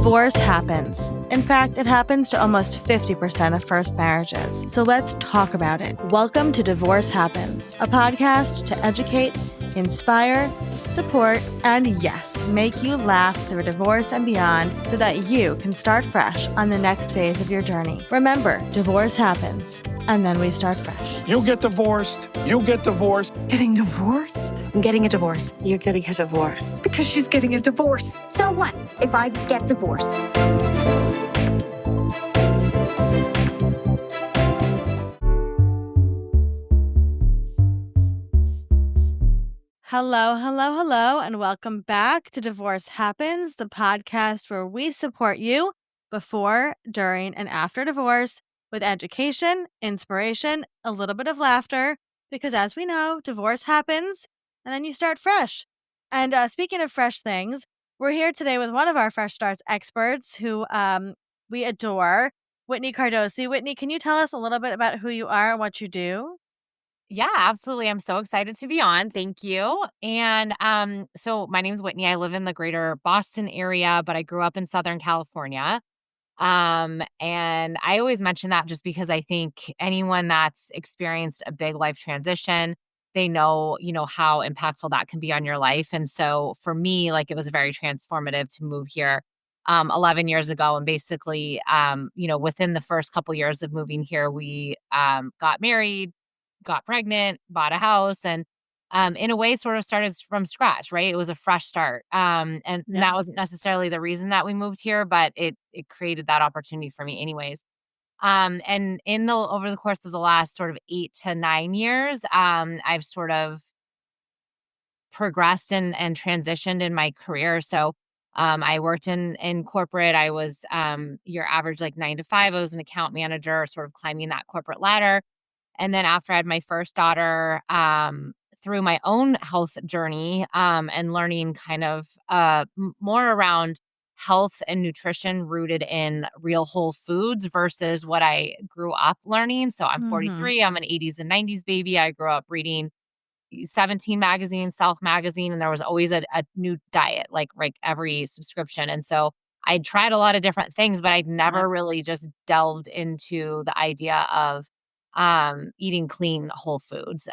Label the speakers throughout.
Speaker 1: Divorce happens. In fact, it happens to almost 50% of first marriages. So let's talk about it. Welcome to Divorce Happens, a podcast to educate, inspire, support, and yes, make you laugh through divorce and beyond so that you can start fresh on the next phase of your journey. Remember, divorce happens, and then we start fresh.
Speaker 2: You get divorced. You get divorced.
Speaker 3: Getting divorced?
Speaker 4: I'm getting a divorce.
Speaker 3: You're getting a divorce.
Speaker 4: Because she's getting a divorce.
Speaker 5: So what if I get divorced?
Speaker 1: Hello, and welcome back to Divorce Happens, the podcast where we support you before, during, and after divorce with education, inspiration, a little bit of laughter, because as we know, divorce happens and then you start fresh. And speaking of fresh things, we're here today with one of our Fresh Starts experts who we adore, Whitney Cardosi. Whitney, can you tell us a little bit about who you are and what you do?
Speaker 6: Yeah, absolutely. I'm so excited to be on. Thank you. And so my name is Whitney. I live in the greater Boston area, but I grew up in Southern California. And I always mention that just because I think anyone that's experienced a big life transition, they know, how impactful that can be on your life. And so for me, like it was very transformative to move here 11 years ago. And basically, within the first couple years of moving here, we got married, got pregnant, bought a house, and in a way sort of started from scratch, right? It was a fresh start. And that wasn't necessarily the reason that we moved here, but it created that opportunity for me anyways. And over the course of the last sort of 8 to 9 years, I've sort of progressed and transitioned in my career. So I worked in corporate. I was your average like 9 to 5. I was an account manager, sort of climbing that corporate ladder. And then after I had my first daughter, through my own health journey and learning kind of more around health and nutrition rooted in real whole foods versus what I grew up learning. So I'm 43. I'm an 80s and 90s baby. I grew up reading 17 magazine, Self magazine, and there was always a new diet, like every subscription. And so I tried a lot of different things, but I'd never really just delved into the idea of eating clean whole foods.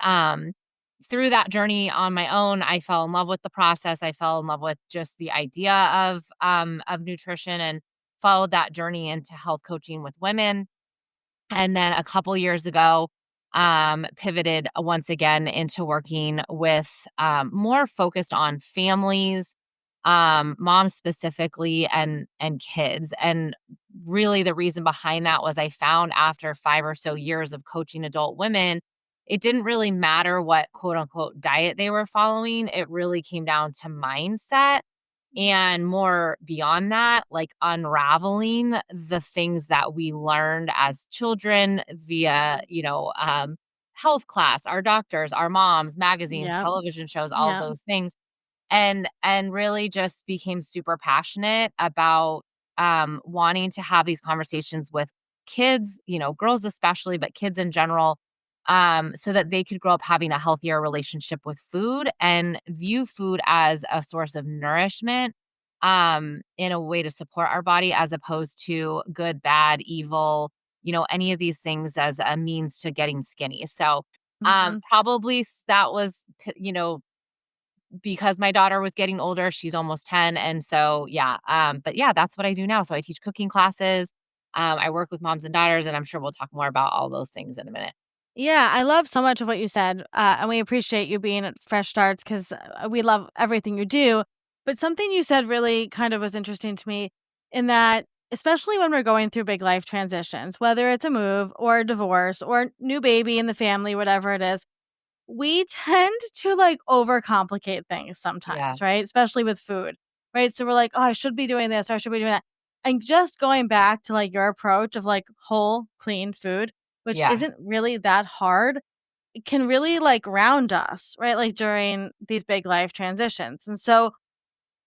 Speaker 6: Through that journey on my own, I fell in love with the process. I fell in love with just the idea of nutrition and followed that journey into health coaching with women. And then a couple years ago, pivoted once again into working with more focused on families, moms specifically, and kids. And really the reason behind that was I found after 5 or so years of coaching adult women, it didn't really matter what quote unquote diet they were following. It really came down to mindset and more beyond that, like unraveling the things that we learned as children via, health class, our doctors, our moms, magazines, television shows, all of those things. And really just became super passionate about wanting to have these conversations with kids, girls especially, but kids in general, so that they could grow up having a healthier relationship with food and view food as a source of nourishment, in a way to support our body as opposed to good, bad, evil, any of these things as a means to getting skinny. So probably that was, because my daughter was getting older. She's almost 10. And so, but that's what I do now. So I teach cooking classes. I work with moms and daughters, and I'm sure we'll talk more about all those things in a minute.
Speaker 1: Yeah, I love so much of what you said, and we appreciate you being at Fresh Starts because we love everything you do. But something you said really kind of was interesting to me in that, especially when we're going through big life transitions, whether it's a move or a divorce or new baby in the family, whatever it is, we tend to like overcomplicate things sometimes, right? Especially with food, right? So we're like, oh, I should be doing this or I should be doing that. And just going back to like your approach of like whole, clean food, which isn't really that hard, it can really like ground us, right? Like during these big life transitions. And so,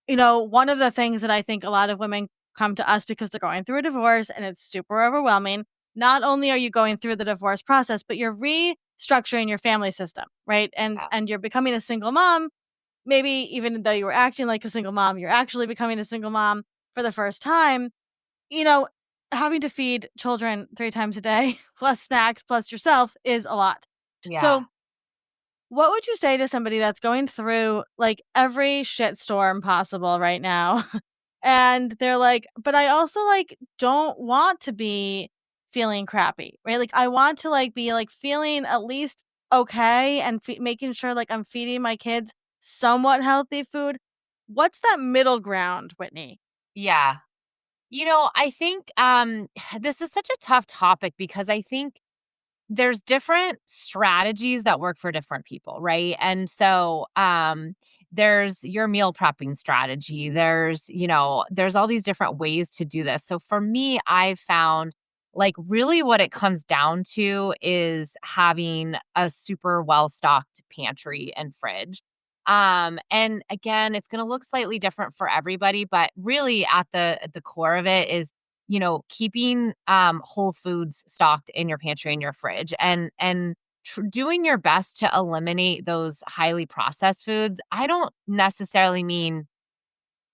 Speaker 1: one of the things that I think a lot of women come to us because they're going through a divorce and it's super overwhelming. Not only are you going through the divorce process, but you're restructuring your family system, right? And you're becoming a single mom. Maybe even though you were acting like a single mom, you're actually becoming a single mom. for the first time, you know, having to feed children 3 times a day, plus snacks, plus yourself is a lot.
Speaker 6: Yeah.
Speaker 1: So, what would you say to somebody that's going through, like, every shitstorm possible right now, and they're like, "But I also, like, don't want to be feeling crappy," right? Like, I want to, like, be, like, feeling at least okay and making sure, like, I'm feeding my kids somewhat healthy food. What's that middle ground, Whitney?
Speaker 6: Yeah. I think this is such a tough topic because I think there's different strategies that work for different people, right? And so there's your meal prepping strategy. There's all these different ways to do this. So for me, I've found like really what it comes down to is having a super well-stocked pantry and fridge. And again, it's going to look slightly different for everybody, but really at the core of it is keeping whole foods stocked in your pantry and your fridge and doing your best to eliminate those highly processed foods. I don't necessarily mean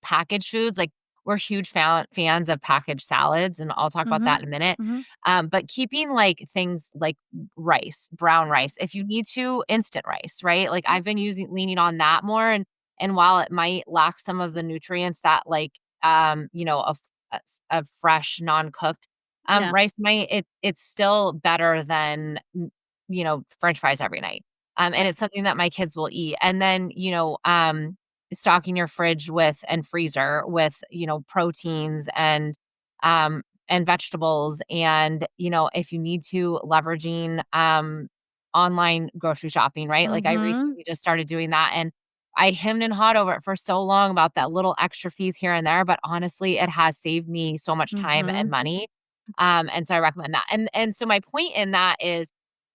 Speaker 6: packaged foods. Like we're huge fans of packaged salads, and I'll talk about
Speaker 1: Mhm.
Speaker 6: that in a minute.
Speaker 1: Mhm.
Speaker 6: But keeping like things like rice, brown rice, if you need to, instant rice, right? Like
Speaker 1: Yep.
Speaker 6: I've been leaning on that more, and while it might lack some of the nutrients that like a fresh non cooked
Speaker 1: Yeah.
Speaker 6: rice might, it's still better than French fries every night. And
Speaker 1: Right.
Speaker 6: it's something that my kids will eat. And then stocking your fridge with and freezer with, proteins and vegetables and, if you need to leveraging online grocery shopping, right? Like I
Speaker 1: Mhm.
Speaker 6: recently just started doing that and I hemmed and hawed over it for so long about that little extra fees here and there, but honestly, it has saved me so much time and
Speaker 1: Mhm.
Speaker 6: money. And so I recommend that. And so my point in that is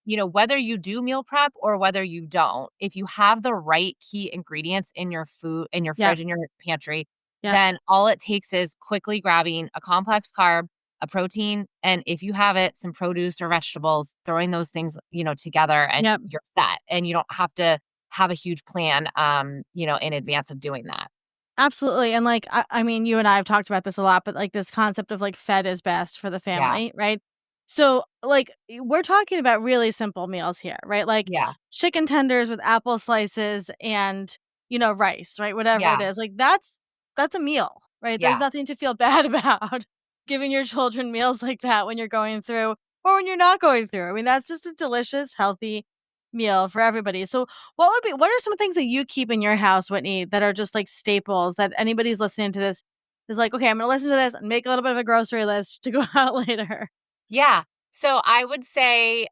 Speaker 6: whether you do meal prep or whether you don't, if you have the right key ingredients in your food, in your
Speaker 1: Yep.
Speaker 6: fridge, in your pantry,
Speaker 1: Yep.
Speaker 6: then all it takes is quickly grabbing a complex carb, a protein, and if you have it, some produce or vegetables, throwing those things, together and
Speaker 1: Yep.
Speaker 6: you're set. And you don't have to have a huge plan, in advance of doing that.
Speaker 1: Absolutely, and, like, I mean, you and I have talked about this a lot, but, like, this concept of, like, fed is best for the
Speaker 6: Yeah.
Speaker 1: family, right? So, like, we're talking about really simple meals here, right? Like,
Speaker 6: Yeah.
Speaker 1: chicken tenders with apple slices and, rice, right? Whatever it
Speaker 6: Yeah.
Speaker 1: is, like, that's a meal, right? There's
Speaker 6: Yeah.
Speaker 1: nothing to feel bad about giving your children meals like that when you're going through or when you're not going through. I mean, that's just a delicious, healthy meal for everybody. So, what are some things that you keep in your house, Whitney, that are just like staples that anybody's listening to this is like, okay, I'm gonna listen to this and make a little bit of a grocery list to go out later.
Speaker 6: Yeah. So I would say,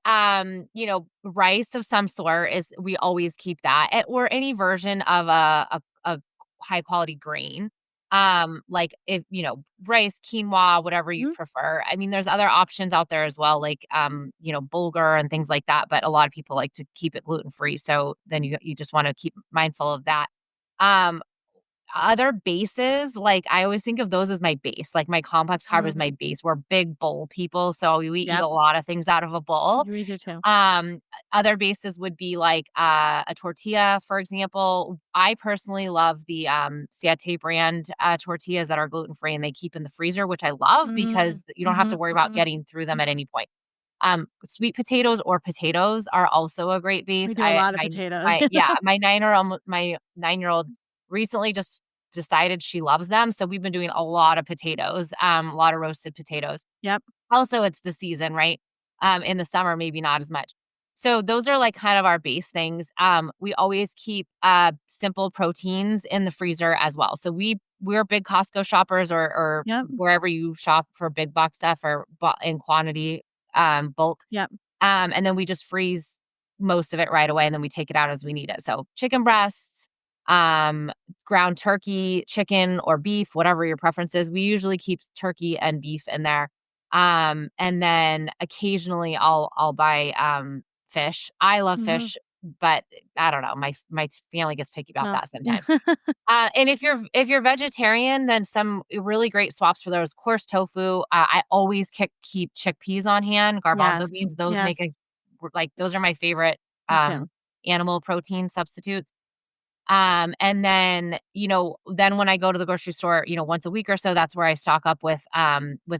Speaker 6: rice of some sort is we always keep that or any version of a high quality grain. Like if, rice, quinoa, whatever you
Speaker 1: Mhm.
Speaker 6: prefer. I mean, there's other options out there as well, like, bulgur and things like that. But a lot of people like to keep it gluten free. So then you just want to keep mindful of that. Um, Other bases, like, I always think of those as my base, like, my complex carb is
Speaker 1: Mm,
Speaker 6: my base. We're big bowl people, so we eat
Speaker 1: yep,
Speaker 6: a lot of things out of a bowl.
Speaker 1: we do too.
Speaker 6: Um, Other bases would be, like, a tortilla, for example. I personally love the, Siete brand, tortillas that are gluten-free and they keep in the freezer, which I love
Speaker 1: Mm,
Speaker 6: because you don't have to
Speaker 1: mhm,
Speaker 6: worry about
Speaker 1: mhm.
Speaker 6: getting through them at any point. Sweet potatoes or potatoes are also a great
Speaker 1: We
Speaker 6: base.
Speaker 1: do a lot of potatoes.
Speaker 6: My 9-year-old recently just decided she loves them, so we've been doing a lot of potatoes, a lot of roasted potatoes.
Speaker 1: Yep.
Speaker 6: Also, it's the season, right? In the summer, maybe not as much. So those are like kind of our base things. We always keep simple proteins in the freezer as well. So we're big Costco shoppers or
Speaker 1: Yep.
Speaker 6: wherever you shop for big box stuff or in quantity, bulk.
Speaker 1: Yep.
Speaker 6: And then we just freeze most of it right away, and then we take it out as we need it. So chicken breasts, um, ground turkey, chicken or beef, whatever your preference is. We usually keep turkey and beef in there. And then occasionally I'll buy fish. I love
Speaker 1: Mhm.
Speaker 6: fish, but I don't know. My family gets picky about
Speaker 1: No.
Speaker 6: that sometimes. And if you're vegetarian, then some really great swaps for those. Of course, tofu. I always keep chickpeas on hand.
Speaker 1: Yes.
Speaker 6: Garbanzo beans. Those
Speaker 1: Yes.
Speaker 6: make a like those are my favorite
Speaker 1: Me
Speaker 6: um
Speaker 1: too.
Speaker 6: animal protein substitutes. And then, then when I go to the grocery store, once a week or so, that's where I stock up with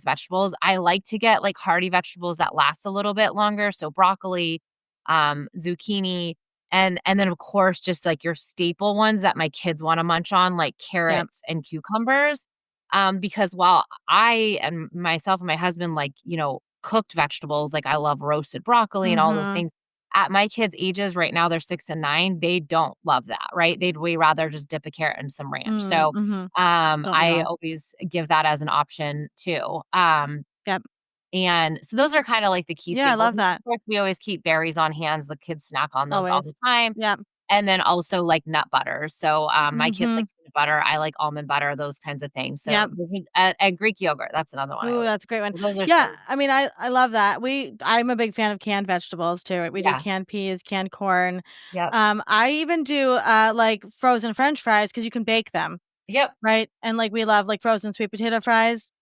Speaker 6: vegetables. I like to get like hearty vegetables that last a little bit longer. So broccoli, zucchini, and then of course just like your staple ones that my kids want to munch on, like
Speaker 1: Yep.
Speaker 6: carrots and cucumbers. Because while I and myself and my husband like, cooked vegetables, like I love roasted broccoli and all those
Speaker 1: Mhm.
Speaker 6: things at my kids' ages right now, they're 6 and 9, they don't love that, right? They'd way rather just dip a carrot in some ranch.
Speaker 1: Mm,
Speaker 6: So,
Speaker 1: mhm. Don't we
Speaker 6: I
Speaker 1: all?
Speaker 6: always give that as an option too.
Speaker 1: Yep.
Speaker 6: And so those are kinda like the key
Speaker 1: Yeah, I
Speaker 6: staples.
Speaker 1: love
Speaker 6: And
Speaker 1: that.
Speaker 6: of course, we always keep berries on hands. The kids snack on those all
Speaker 1: Always.
Speaker 6: the time.
Speaker 1: Yep.
Speaker 6: And then also like nut butter. So, my kids like
Speaker 1: Mhm.
Speaker 6: peanut butter. I like almond butter, those kinds of things. So
Speaker 1: Yep.
Speaker 6: those are and Greek yogurt, that's another one I
Speaker 1: Ooh,
Speaker 6: always
Speaker 1: that's a great one.
Speaker 6: so those are
Speaker 1: Yeah,
Speaker 6: some
Speaker 1: I mean, I love that. I'm a big fan of canned vegetables too, right? We do
Speaker 6: yeah.
Speaker 1: canned peas, canned corn.
Speaker 6: Yep.
Speaker 1: I even do, like, frozen french fries because you can bake them.
Speaker 6: Yep.
Speaker 1: Right? And, like, we love, like, frozen sweet potato fries.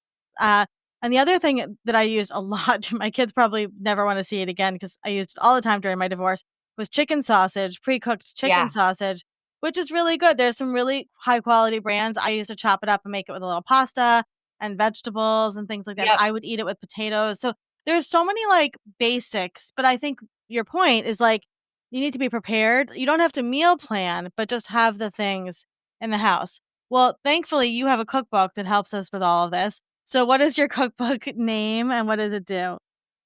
Speaker 1: Uh, and the other thing that I used a lot, my kids probably never wanna see it again because I used it all the time during my divorce, was chicken sausage, pre-cooked chicken
Speaker 6: Yeah.
Speaker 1: sausage, which is really good. There's some really high quality brands. I used to chop it up and make it with a little pasta and vegetables and things like that.
Speaker 6: Yep.
Speaker 1: I would eat it with potatoes. So, there's so many, like, basics, but I think your point is, like, you need to be prepared. You don't have to meal plan, but just have the things in the house. Well, thankfully, you have a cookbook that helps us with all of this. So what is your cookbook name and what does it do?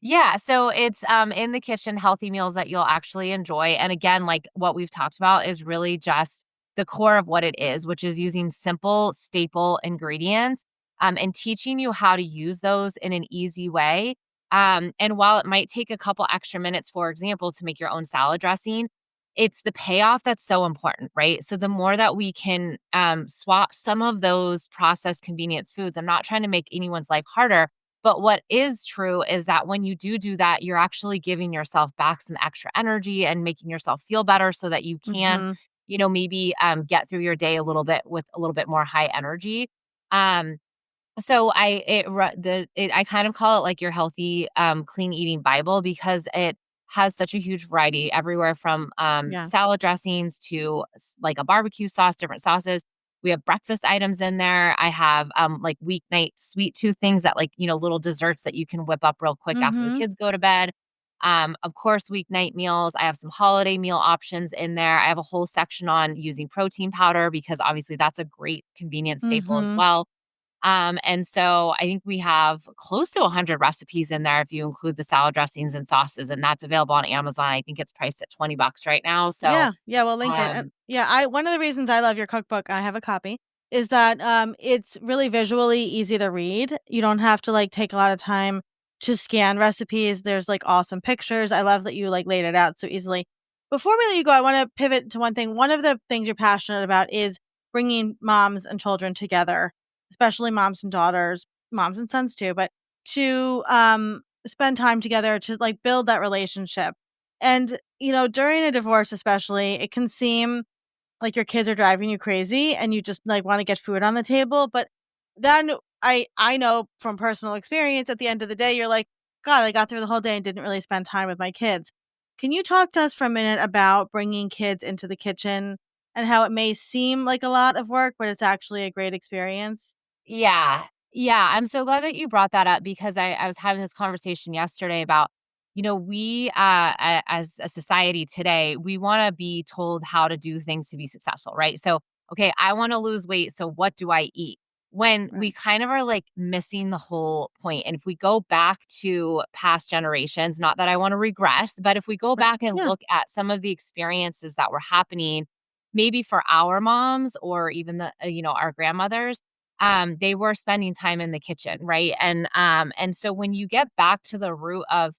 Speaker 6: Yeah, so it's, in the kitchen, healthy meals that you'll actually enjoy, and again, like, what we've talked about is really just the core of what it is, which is using simple, staple ingredients, and teaching you how to use those in an easy way, and while it might take a couple extra minutes, for example, to make your own salad dressing, it's the payoff that's so important, right? So the more that we can, swap some of those processed convenience foods, I'm not trying to make anyone's life harder, but what is true is that when you do that, you're actually giving yourself back some extra energy and making yourself feel better so that you can,
Speaker 1: Mhm.
Speaker 6: maybe get through your day a little bit with a little bit more high energy. Um, so I kind of call it like your healthy, clean eating Bible because it has such a huge variety everywhere from,
Speaker 1: Yeah.
Speaker 6: salad dressings to like a barbecue sauce, different sauces. We have breakfast items in there. I have, like weeknight sweet tooth things that like, little desserts that you can whip up real quick after the
Speaker 1: Mhm.
Speaker 6: kids go to bed. Of course, weeknight meals. I have some holiday meal options in there. I have a whole section on using protein powder because obviously that's a great convenience staple as
Speaker 1: Mhm.
Speaker 6: well. And so I think we have close to 100 recipes in there if you include the salad dressings and sauces, and that's available on Amazon. I think it's priced at 20 bucks right now. So,
Speaker 1: Yeah. Yeah, we'll link it. And
Speaker 6: um,
Speaker 1: yeah, I one of the reasons I love your cookbook, I have a copy, is that it's really visually easy to read. You don't have to like take a lot of time to scan recipes. There's like awesome pictures. I love that you like laid it out so easily. Before we let you go, I want to pivot to one thing. One of the things you're passionate about is bringing moms and children together, especially moms and daughters, moms and sons too, but to spend time together to like build that relationship. And, during a divorce especially, it can seem like your kids are driving you crazy and you just, like, wanna get food on the table, but then I know from personal experience at the end of the day, you're like, "God, I got through the whole day and didn't really spend time with my kids." Can you talk to us for a minute about bringing kids into the kitchen and how it may seem like a lot of work, but it's actually a great experience?
Speaker 6: yeah. Yeah. I'm so glad that you brought that up because I was having this conversation yesterday about, we as a society today, we want to be told how to do things to be successful, right? So, okay, I want to lose weight. So, what do I eat? When we
Speaker 1: Right.
Speaker 6: kind of are like missing the whole point. And if we go back to past generations, not that I want to regress, but if we go
Speaker 1: Right.
Speaker 6: back and
Speaker 1: Yeah.
Speaker 6: look at some of the experiences that were happening, maybe for our moms or even our grandmothers, they were spending time in the kitchen, right? And so when you get back to the root of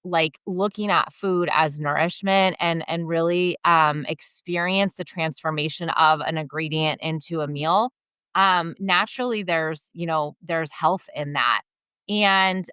Speaker 6: like looking at food as nourishment and really experience the transformation of an ingredient into a meal, naturally there's health in that. And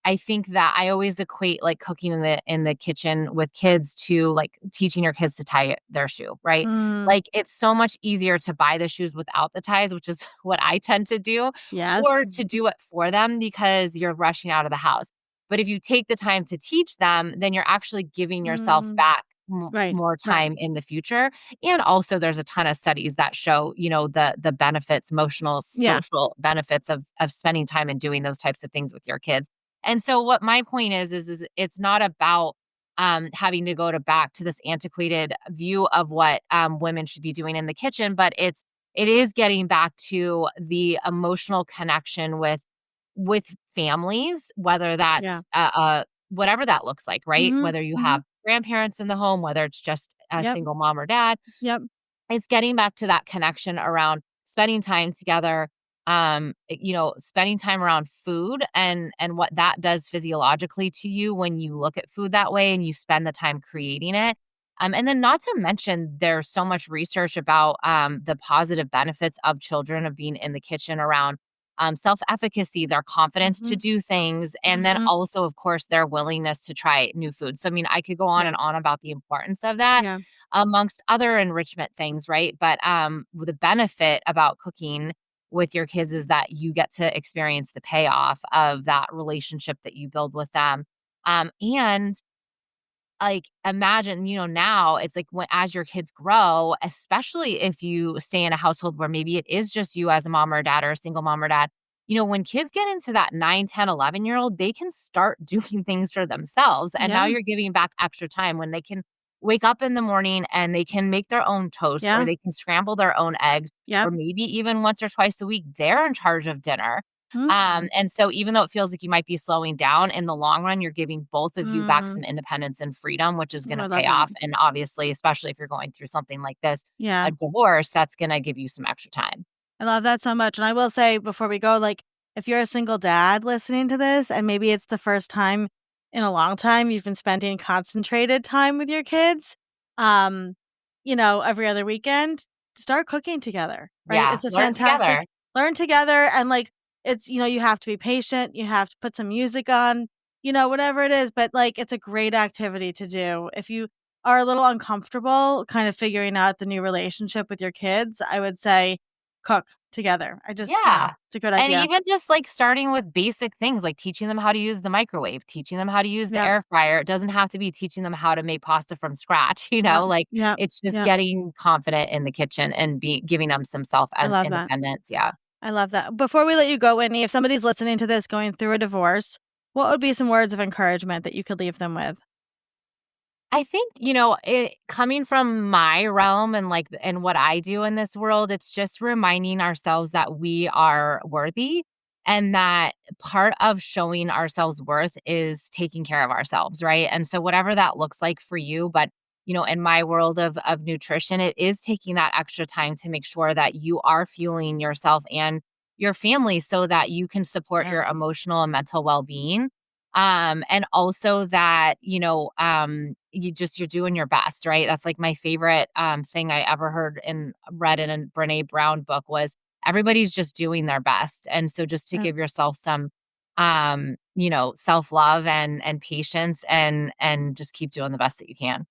Speaker 6: I think that I always equate like cooking in the kitchen with kids to like teaching your kids to tie their shoe, right?
Speaker 1: Mm,
Speaker 6: Like, it's so much easier to buy the shoes without the ties, which is what I tend to do,
Speaker 1: yes.
Speaker 6: or to do it for them because you're rushing out of the house. But if you take the time to teach them, then you're actually giving yourself
Speaker 1: Mm,
Speaker 6: back
Speaker 1: Right.
Speaker 6: more
Speaker 1: Right.
Speaker 6: time in the future. And also there's a ton of studies that show, the benefits, emotional,
Speaker 1: Yeah.
Speaker 6: social benefits of spending time and doing those types of things with your kids. And so what my point is it's not about having to go to back to this antiquated view of what women should be doing in the kitchen, but it is getting back to the emotional connection with families, whether
Speaker 1: Yeah.
Speaker 6: that's whatever that looks like, right?
Speaker 1: Mhm.
Speaker 6: Whether you have
Speaker 1: Mhm.
Speaker 6: grandparents in the home, whether it's just a
Speaker 1: Yep.
Speaker 6: single mom or dad,
Speaker 1: Yep.
Speaker 6: it's getting back to that connection around spending time together, spending time around food and what that does physiologically to you when you look at food that way and you spend the time creating it. And then not to mention there's so much research about the positive benefits of children of being in the kitchen around self-efficacy, their confidence to
Speaker 1: Mhm.
Speaker 6: do things, and then
Speaker 1: Mhm.
Speaker 6: also, of course, their willingness to try new foods. So, I mean, I could go on
Speaker 1: Yeah.
Speaker 6: and on about the importance of that
Speaker 1: Yeah.
Speaker 6: amongst other enrichment things, right? But the benefit about cooking with your kids is that you get to experience the payoff of that relationship that you build with them. And like, imagine, now it's like when as your kids grow, especially if you stay in a household where maybe it is just you as a mom or dad or a single mom or dad, when kids get into that 9, 10, 11-year-old, they can start doing things for themselves. And now
Speaker 1: Yeah.
Speaker 6: you're giving back extra time when they can wake up in the morning and they can make their own toast or
Speaker 1: Yeah.
Speaker 6: they can scramble their own eggs, or
Speaker 1: Yep.
Speaker 6: maybe even once or twice a week, they're in charge of dinner.
Speaker 1: Mhm.
Speaker 6: And so even though it feels like you might be slowing down, in the long run, you're giving both of you back
Speaker 1: Mm.
Speaker 6: some independence and freedom, which is
Speaker 1: Oh,
Speaker 6: going to
Speaker 1: I
Speaker 6: pay
Speaker 1: love that.
Speaker 6: off. And obviously, especially if you're going through something like this,
Speaker 1: Yeah.
Speaker 6: a divorce, that's going to give you some extra time.
Speaker 1: I love that so much, and I will say before we go, like, if you're a single dad listening to this and maybe it's the first time in a long time you've been spending concentrated time with your kids, um, every other weekend, start cooking together, right?
Speaker 6: Yeah,
Speaker 1: It's a
Speaker 6: learn
Speaker 1: fantastic
Speaker 6: together.
Speaker 1: learn together and, like, you have to be patient, you have to put some music on, whatever it is, but, like, it's a great activity to do. If you are a little uncomfortable kind of figuring out the new relationship with your kids, I would say cook together. I just
Speaker 6: Yeah.
Speaker 1: it's a good
Speaker 6: And
Speaker 1: idea.
Speaker 6: even just like starting with basic things like teaching them how to use the microwave, teaching them how to use the
Speaker 1: Yep,
Speaker 6: air fryer. It doesn't have to be teaching them how to make pasta from scratch,
Speaker 1: yep,
Speaker 6: like
Speaker 1: yep,
Speaker 6: it's just
Speaker 1: yep.
Speaker 6: getting confident in the kitchen and giving them some
Speaker 1: I love that.
Speaker 6: independence. Yeah.
Speaker 1: I love that. Before we let you go, Whitney, if somebody's listening to this going through a divorce, what would be some words of encouragement that you could leave them with?
Speaker 6: I think, it coming from my realm and what I do in this world, it's just reminding ourselves that we are worthy and that part of showing ourselves worth is taking care of ourselves, right? And so whatever that looks like for you, but in my world of nutrition, it is taking that extra time to make sure that you are fueling yourself and your family so that you can support
Speaker 1: Yeah.
Speaker 6: your emotional and mental well-being. And also that, you're doing your best, right? That's like my favorite thing I ever heard and read in a Brene Brown book was everybody's just doing their best. And so just to
Speaker 1: Yeah.
Speaker 6: give yourself some self-love and patience and just keep doing the best that you can.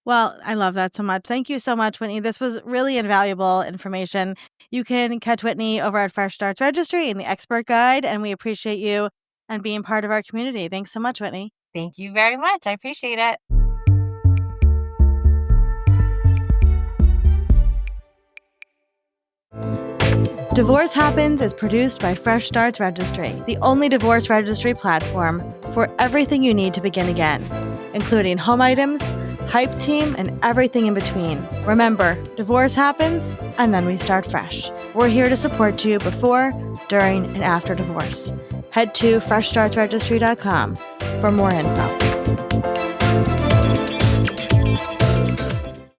Speaker 1: Well, I love that so much. Thank you so much, Whitney. This was really invaluable information. You can catch Whitney over at Fresh Starts Registry in the Expert Guide, and we appreciate you and being part of our community. Thanks so much, Whitney.
Speaker 6: Thank you very much. I appreciate it.
Speaker 1: Divorce Happens is produced by Fresh Starts Registry, the only divorce registry platform for everything you need to begin again, including home items, hype team, and everything in between. Remember, divorce happens, and then we start fresh. We're here to support you before, during, and after divorce. Head to freshstartsregistry.com for more info.